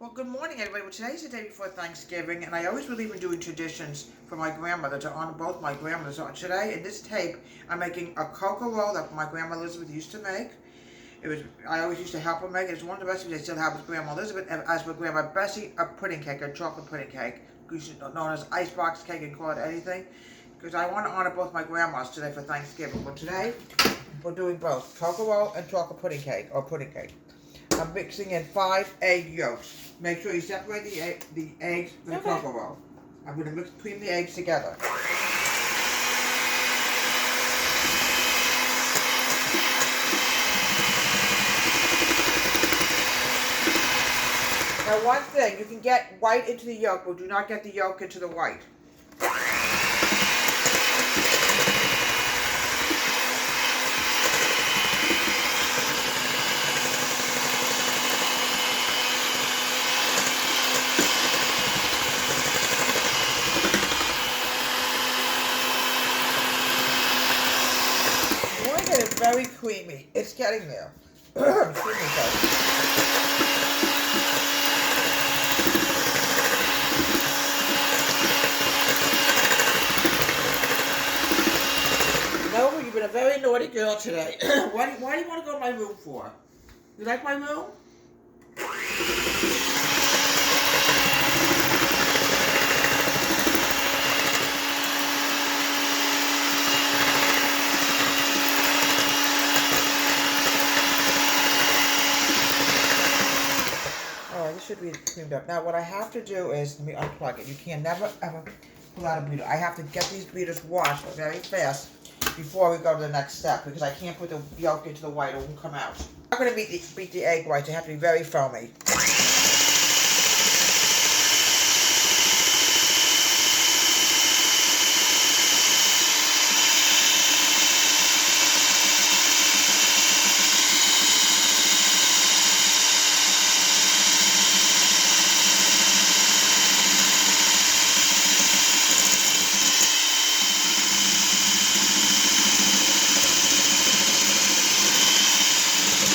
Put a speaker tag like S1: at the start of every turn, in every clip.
S1: Well, good morning, everybody. Well, today's the day before Thanksgiving, and I always believe in doing traditions for my grandmother to honor both my grandmothers. So today, in this tape, I'm making a cocoa roll that my grandma Elizabeth used to make. I always used to help her make it. It's one of the recipes I still have with Grandma Elizabeth, and as with Grandma Bessie, a pudding cake, a chocolate pudding cake, known as icebox cake, and call it anything. Because I want to honor both my grandmas today for Thanksgiving. But today, we're doing both cocoa roll and chocolate pudding cake, or pudding cake. I'm mixing in 5 egg yolks. Make sure you separate the eggs from the cocoa roll. I'm going to cream the eggs together. Now one thing, you can get white into the yolk, but do not get the yolk into the white. It's very creamy. It's getting there. Excuse me, folks. No, you've been a very naughty girl today. Why do you want to go to my room for? You like my room? This should be creamed up. Now what I have to do is, let me unplug it. You can never ever pull out a beater. I have to get these beaters washed very fast before we go to the next step because I can't put the yolk into the white, it won't come out. I'm not going to beat the egg whites, they have to be very foamy.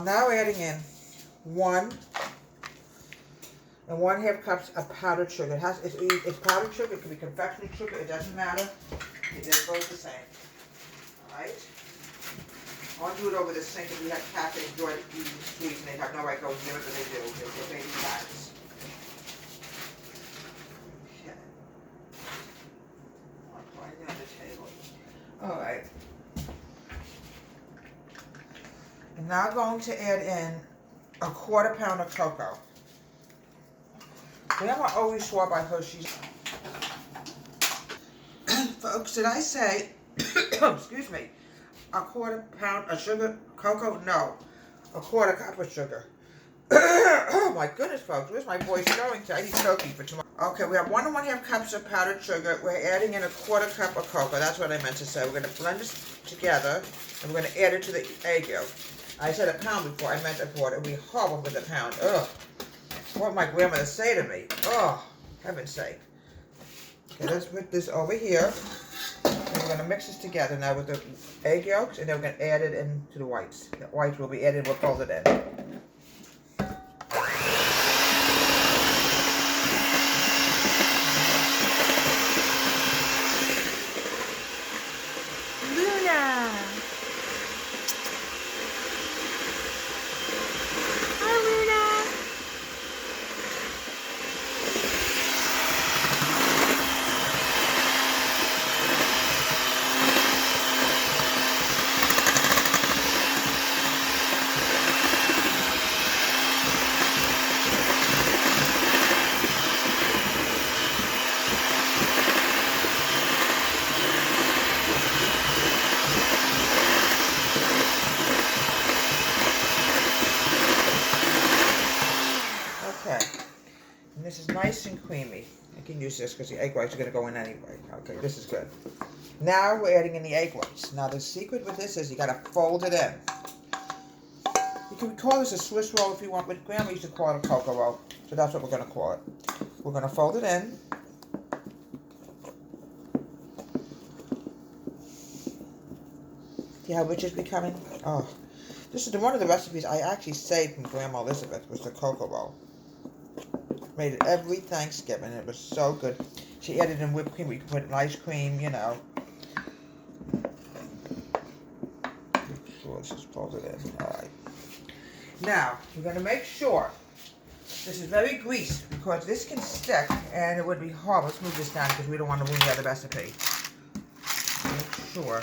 S1: Now adding in 1 1/2 cups of powdered sugar. It's powdered sugar, it could be confectionery sugar, it doesn't matter. They're both the same. Alright? I want to do it over the sink if we have cats that enjoy eating sweets and they have no right going near it, but they do. They're baby cats. Okay. I'm putting it on the table. Alright. I'm now going to add in a 1/4 pound of cocoa. Grandma always swore by Hershey's. Folks, did I say, excuse me, a 1/4 pound of sugar, cocoa? No, a 1/4 cup of sugar. Oh my goodness, folks, where's my voice going to? I need choking for tomorrow. Okay, we have 1 1/2 cups of powdered sugar. We're adding in a 1/4 cup of cocoa. That's what I meant to say. We're going to blend this together, and we're going to add it to the egg yolk. I said a pound before, I meant a 1/4. It would be horrible with a pound. Ugh. What would my grandmother say to me? Oh, heaven's sake. Okay, let's put this over here. And we're going to mix this together now with the egg yolks, and then we're going to add it into the whites. The whites will be added, we'll fold it in. This is nice and creamy. I can use this because the egg whites are going to go in anyway. Okay, this is good. Now we're adding in the egg whites. Now the secret with this is you got to fold it in. You can call this a Swiss roll if you want, but Grandma used to call it a cocoa roll. So that's what we're going to call it. We're going to fold it in. See how rich it's becoming? Oh, this is one of the recipes I actually saved from Grandma Elizabeth, was the cocoa roll. made it every Thanksgiving. It was so good. She added in whipped cream. We could put in ice cream, you know. So let's just fold it in. All right. Now, we're going to make sure this is very greased because this can stick and it would be horrible. Let's move this down because we don't want to ruin the other recipe. Make sure.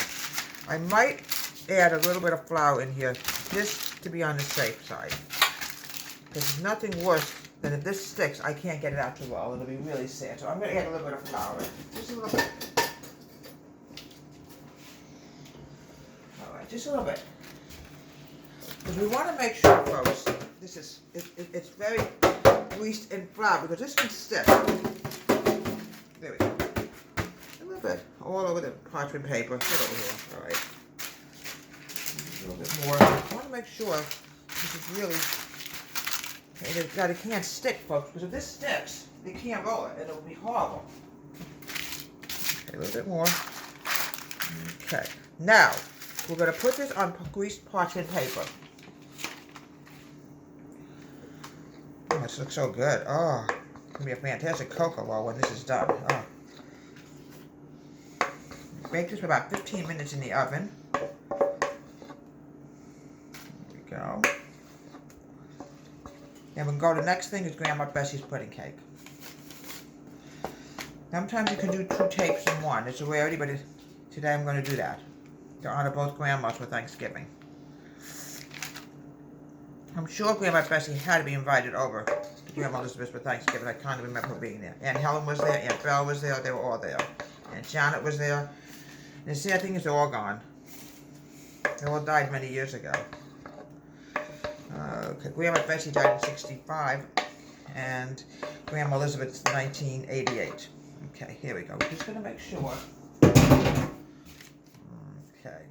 S1: I might add a little bit of flour in here just to be on the safe side. Because there's nothing worse than if this sticks, I can't get it out to roll. It'll be really sad. So I'm going to add a little bit of flour. Just a little bit. Alright, just a little bit. Because we want to make sure, folks, this is, it's very greased in flour because this can stick. There we go. A little bit. All over the parchment paper. Get over here. Alright. A little bit more. I want to make sure this is really... that it can't stick, folks, because if this sticks, they can't roll it, and it will be horrible. Okay, a little bit more. Okay, now, we're going to put this on greased parchment paper. Oh, this looks so good. Oh, it's going to be a fantastic cocoa roll when this is done. Oh. Bake this for about 15 minutes in the oven. There we go. Then we'll go to the next thing is Grandma Bessie's pudding cake. Sometimes you can do 2 tapes in one. It's a rarity, but today I'm going to do that. To honor both grandmas for Thanksgiving. I'm sure Grandma Bessie had to be invited over to Grandma Elizabeth for Thanksgiving. I kind of remember her being there. Aunt Helen was there, Aunt Belle was there, they were all there. Aunt Janet was there. And the sad thing is they're all gone. They all died many years ago. Okay, Grandma Bessie died in 65, and Grandma Elizabeth's 1988. Okay, here we go. We're just going to make sure. Okay.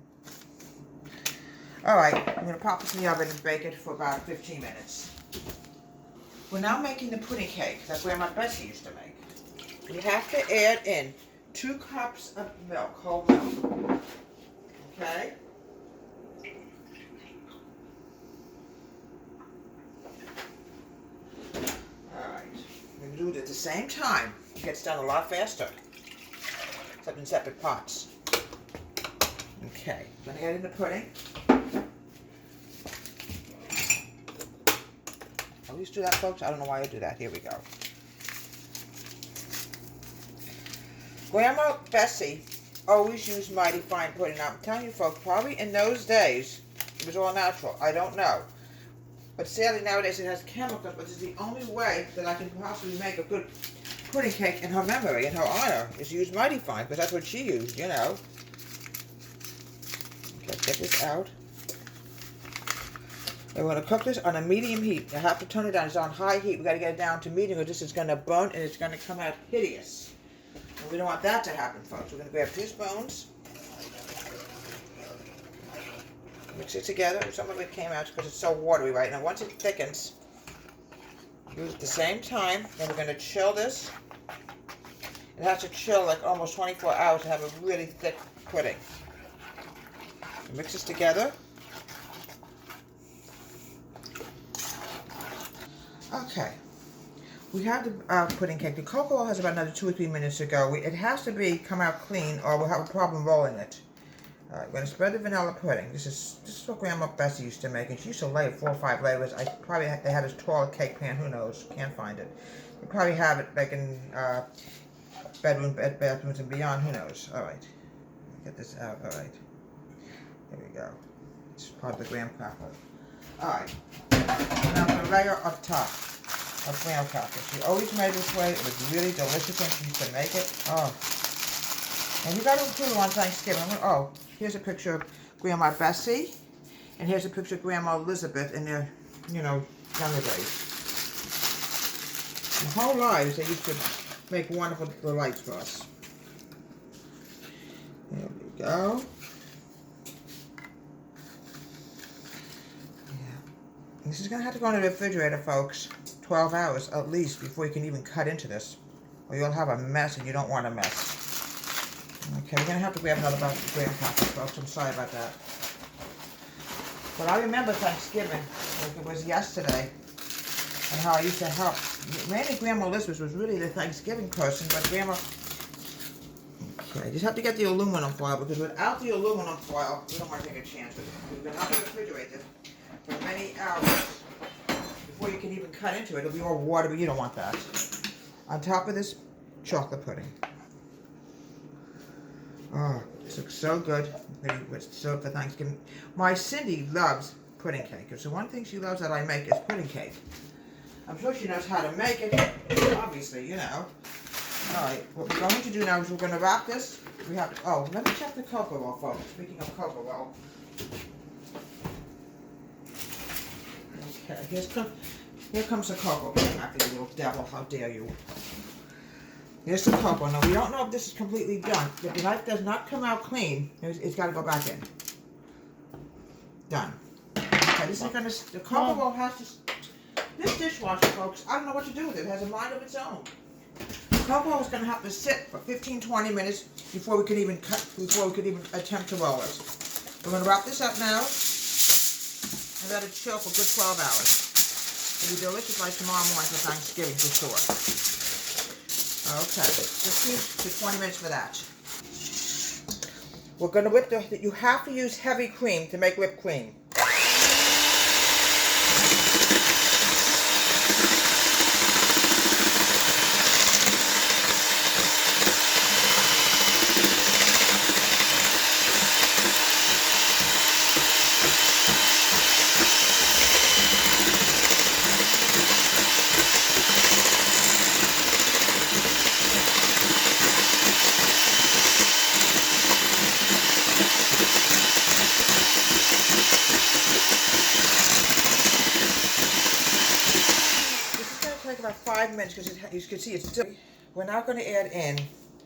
S1: Alright, I'm going to pop this in the oven and bake it for about 15 minutes. We're now making the pudding cake that Grandma Bessie used to make. We have to add in 2 cups of milk, whole milk. Okay? Do it at the same time. It gets done a lot faster. Except in separate pots. Okay, I'm going to add in the pudding. I always do that, folks. I don't know why I do that. Here we go. Grandma Bessie always used mighty fine pudding. Now, I'm telling you, folks, probably in those days, it was all natural. I don't know. But sadly nowadays it has chemicals, but it's the only way that I can possibly make a good pudding cake in her memory, in her honor, is use mighty fine, because that's what she used, you know. Okay, let's get this out. And we're going to cook this on a medium heat. You have to turn it down. It's on high heat. We've got to get it down to medium, or this is going to burn, and it's going to come out hideous. And we don't want that to happen, folks. We're going to grab 2 spoons. Mix it together. Some of it came out because it's so watery right now. Once it thickens, use it at the same time. Then we're going to chill this. It has to chill like almost 24 hours to have a really thick pudding. Mix this together. Okay. We have the pudding cake. The cocoa has about another 2 or 3 minutes to go. It has to come out clean or we'll have a problem rolling it. Alright, we're going to spread the vanilla pudding. This is what Grandma Bessie used to make, and she used to lay 4 or 5 layers. They had a taller cake pan, who knows, can't find it. You probably have it like in bathrooms and beyond, who knows. Alright, get this out, alright. There we go. It's part of the graham cracker. Alright, now I'm going to layer up top of graham cracker. She always made this way. It was really delicious when she used to make it. Oh. And you got to include it on Thanksgiving. Oh, here's a picture of Grandma Bessie, and here's a picture of Grandma Elizabeth in their, younger days. Their whole lives, they used to make wonderful delights for us. There we go. Yeah. This is going to have to go in the refrigerator, folks. 12 hours at least before you can even cut into this, or you'll have a mess, and you don't want a mess. Okay, we're going to have to grab another box of graham crackers, folks. I'm sorry about that. But I remember Thanksgiving, like it was yesterday, and how I used to help Mainly Grandma Elizabeth was really the Thanksgiving person, but Grandma... Okay, just have to get the aluminum foil, because without the aluminum foil, we don't want to take a chance with it. We're going to have to refrigerate this for many hours before you can even cut into it. It'll be all water, but you don't want that. On top of this, chocolate pudding. Oh, this looks so good. It's so for Thanksgiving. My Cindy loves pudding cake. So one thing she loves that I make is pudding cake. I'm sure she knows how to make it, obviously, you know. Alright, what we're going to do now is we're going to wrap this. We have to, oh, let me check the cocoa roll, folks. Speaking of cocoa roll. Okay, here comes the cocoa. After you little devil, how dare you. Here's the cocoa. Now, we don't know if this is completely done. If the knife does not come out clean, it's got to go back in. Done. Okay, this is going to, the cocoa roll has to, this dishwasher, folks, I don't know what to do with it. It has a mind of its own. The cocoa roll is going to have to sit for 15-20 minutes before we could even attempt to roll it. We're going to wrap this up now and let it chill for a good 12 hours. It'll be delicious like tomorrow morning for Thanksgiving for sure. Okay, 15 to 20 minutes for that. We're going to whip you have to use heavy cream to make whipped cream. About 5 minutes because you can see it's still. We're now going to add in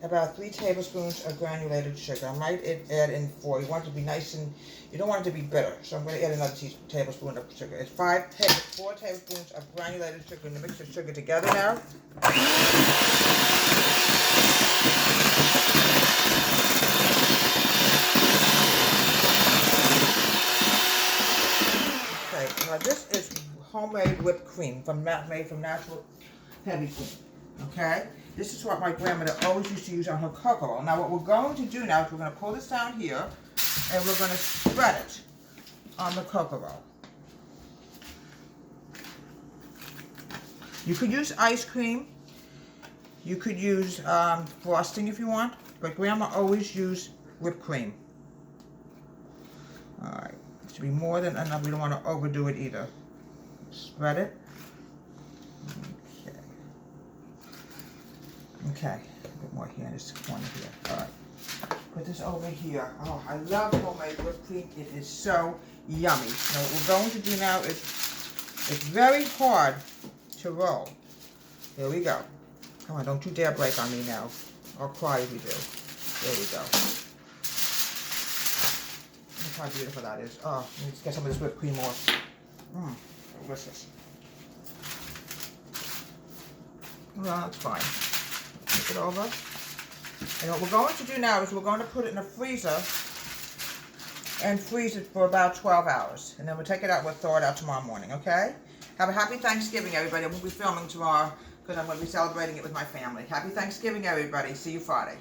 S1: about 3 tablespoons of granulated sugar. I might add in 4. You want it to be nice and you don't want it to be bitter, so I'm going to add another tablespoon of sugar. It's 4 tablespoons of granulated sugar. I'm going to mix the sugar together now. Okay, now this is homemade whipped cream made from natural heavy cream. Okay, this is what my grandmother always used to use on her cocoa roll. Now what we're going to do now is we're going to pull this down here and we're going to spread it on the cocoa roll. You could use ice cream, you could use frosting if you want, but Grandma always used whipped cream. Alright, it should be more than enough. We don't want to overdo it either. Spread it. Okay, a bit more here in this corner here. Alright, put this over here. Oh, I love homemade whipped cream. It is so yummy. Now what we're going to do now is, it's very hard to roll. Here we go. Come on, don't you dare break on me now. I'll cry if you do. There we go. Look how beautiful that is. Oh, let's get some of this whipped cream off. Delicious. Well, that's fine. Flip it over. And what we're going to do now is we're going to put it in a freezer and freeze it for about 12 hours. And then we'll take it out and we'll thaw it out tomorrow morning, okay? Have a happy Thanksgiving, everybody. I won't be filming tomorrow because I'm going to be celebrating it with my family. Happy Thanksgiving, everybody. See you Friday.